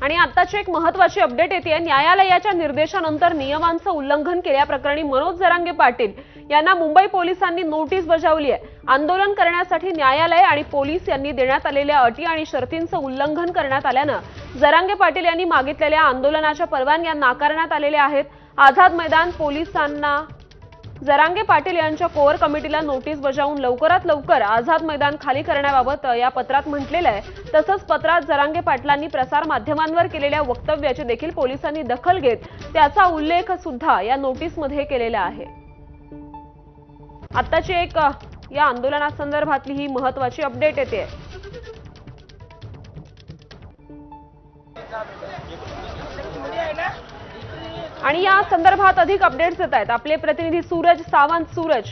आणि आताची एक महत्त्वाची अपडेट येते। न्यायालयाच्या निर्देशानंतर नियमांचं उल्लंघन केल्याप्रकरणी मनोज जरांगे पाटील यांना मुंबई पोलिसांनी नोटीस बजावली आहे। आंदोलन करण्यासाठी न्यायालय आणि पोलीस यांनी देण्यात आलेल्या अटी आणि शर्तींचं उल्लंघन करण्यात आल्यानं जरांगे पाटील यांनी मागितलेल्या आंदोलनाच्या परवानग्या नाकारण्यात आलेल्या आहेत। आझाद मैदान पोलिसांना जरांगे पाटील यांच्या कोअर कमिटीला नोटीस बजावून लवकरात लवकर आझाद मैदान खाली करण्याबाबत या पत्रात म्हटलेलं आहे। तसंच पत्रात जरांगे पाटलांनी प्रसार माध्यमांवर केलेल्या वक्तव्याची देखील पोलिसांनी दखल घेत त्याचा उल्लेख सुद्धा या नोटीसमध्ये केलेला आहे। आताची एक या आंदोलनासंदर्भातली ही महत्त्वाची अपडेट येते। आणि या संदर्भात अधिक अपडेट्स येत आहेत आपले प्रतिनिधी सूरज सावंत। सूरज,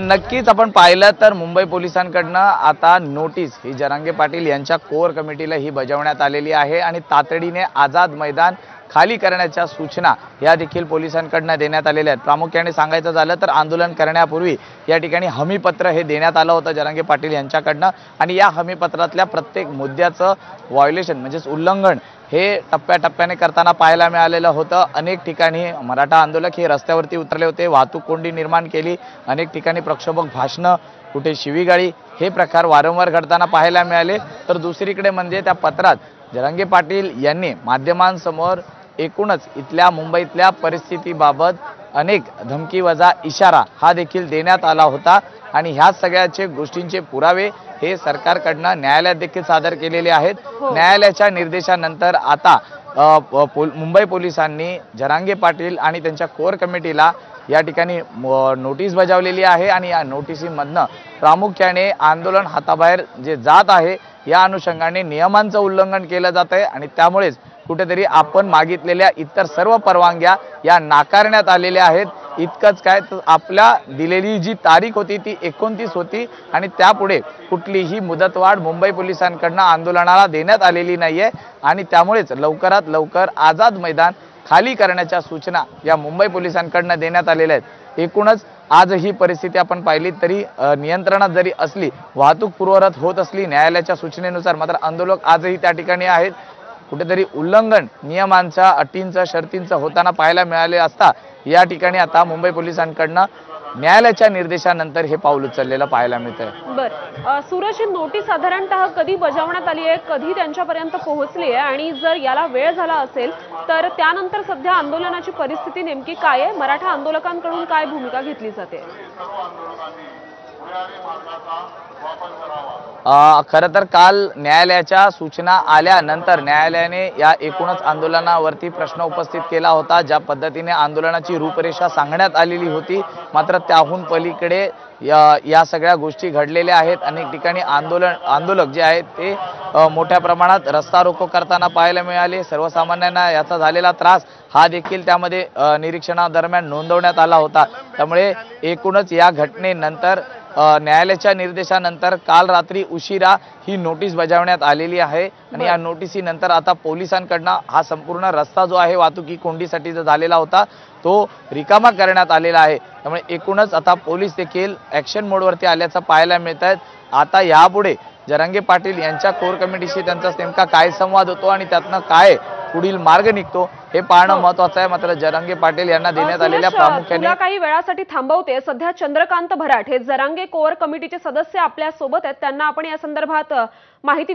नक्कीच आपण पाहिलं तर मुंबई पोलिसांकडनं आता नोटीस ही जरांगे पाटील यांच्या कोअर कमिटीला ही बजावण्यात आलेली आहे आणि तातडीने आझाद मैदान खाली करण्याच्या सूचना या देखील पोलिसांकडनं देण्यात आलेल्या आहेत। प्रामुख्याने सांगायचं झालं तर आंदोलन करण्यापूर्वी या ठिकाणी हमीपत्र हे देण्यात आलं होतं जरांगे पाटील यांच्याकडनं आणि या हमीपत्रातल्या प्रत्येक मुद्द्याचं व्हायोलेशन म्हणजेच उल्लंघन हे टप्प्याटप्प्याने करताना पाहायला मिळालेलं होतं। अनेक ठिकाणी मराठा आंदोलक हे रस्त्यावरती उतरले होते, वाहतूक कोंडी निर्माण केली, अनेक ठिकाणी प्रक्षोभक भाषणं, कुठे शिवीगाळी हे प्रकार वारंवार घडताना पाहायला मिळाले। तर दुसरीकडे म्हणजे त्या पत्रात जरांगे पाटील यांनी माध्यमांसमोर एकूणच इथल्या मुंबईतल्या परिस्थितीबाबत अनेक धमकीवजा इशारा हा देखील देण्यात आला होता आणि ह्या सगळ्याचे गोष्टींचे पुरावे हे सरकारकडनं न्यायालयात देखील सादर केलेले आहेत। न्यायालयाच्या निर्देशानंतर आता मुंबई पोलिसांनी जरांगे पाटील आणि त्यांच्या कोअर कमिटीला या ठिकाणी नोटीस बजावलेली आहे आणि या नोटीसीमधनं प्रामुख्याने आंदोलन हाताबाहेर जे जात आहे या अनुषंगाने नियमांचं उल्लंघन केलं जात आहे आणि त्यामुळेच कुठेतरी आपण मागितलेल्या इतर सर्व परवानग्या या नाकारण्यात आलेल्या आहेत। इतकंच काय तर आपल्या दिलेली जी तारीख होती ती 29 होती आणि त्यापुढे कुठलीही मुदतवाढ मुंबई पोलिसांकडनं आंदोलनाला देण्यात आलेली नाहीये आणि त्यामुळेच लवकरात लवकर आझाद मैदान खाली करण्याच्या सूचना या मुंबई पोलिसांकडनं देण्यात आलेल्या आहेत। एकूणच आज ही परिस्थिती आपण पाहिली तरी नियंत्रणात जरी असली, वाहतूक पूर्ववत होत असली न्यायालयाच्या सूचनेनुसार, मात्र आंदोलक आजही त्या ठिकाणी आहेत। कुठेतरी उल्लंघन नियमांच्या अटींचं शर्तींचं होताना पाहायला मिळाले असता या ठिकाणी आता मुंबई पोलिसांकडनं न्यायालयाच्या निर्देशानंतर हे पाऊल उचललेलं पाहायला मिळतंय। बरं सूरज, ही नोटीस साधारणतः कधी बजावण्यात आली आहे, कधी त्यांच्यापर्यंत पोहोचली आहे आणि जर याला वेळ झाला असेल तर त्यानंतर सध्या आंदोलनाची परिस्थिती नेमकी काय आहे, मराठा आंदोलकांकडून काय भूमिका घेतली जाते? खरं तर काल न्यायालयाच्या सूचना आल्यानंतर न्यायालयाने या एकूणच आंदोलनावरती प्रश्न उपस्थित केला होता। ज्या पद्धतीने आंदोलनाची रूपरेषा सांगण्यात आलेली होती, मात्र त्याहून पलीकडे या सगळ्या गोष्टी घडलेल्या आहेत। अनेक ठिकाणी आंदोलक जे आहेत ते मोठ्या प्रमाणात रस्ता रोको करताना पाहायला मिळाले। सर्वसामान्यांना याचा झालेला त्रास हा देखील त्यामध्ये निरीक्षणादरम्यान नोंदवण्यात आला होता। त्यामुळे एकूणच या घटनेनंतर न्यायालयाच्या निर्देशानंतर काल रात्री उशिरा ही नोटीस बजावण्यात आलेली आहे आणि या नोटीसीनंतर आता पोलिसांकडनं हा संपूर्ण रस्ता जो आहे वाहतुकी कोंडीसाठी जो झालेला होता तो रिकामा करण्यात आलेला आहे। त्यामुळे एकूणच आता पोलीस देखील ॲक्शन मोडवरती आल्याचं पाहायला मिळत आहेत। आता यापुढे जरांगे पाटील यांच्या कोअर कमिटीशी त्यांचा नेमका काय संवाद होतो आणि त्यातनं काय पुढील मार्ग निघतो हे पाहणं महत्त्वाचं आहे। मात्र जरांगे पाटील यांना देण्यात आलेल्या प्रामुख्याने काही वेळासाठी थांबवते। सध्या चंद्रकांत भराट हे जरांगे कोअर कमिटीचे सदस्य आपल्या सोबत आहेत, त्यांना आपण या संदर्भात माहिती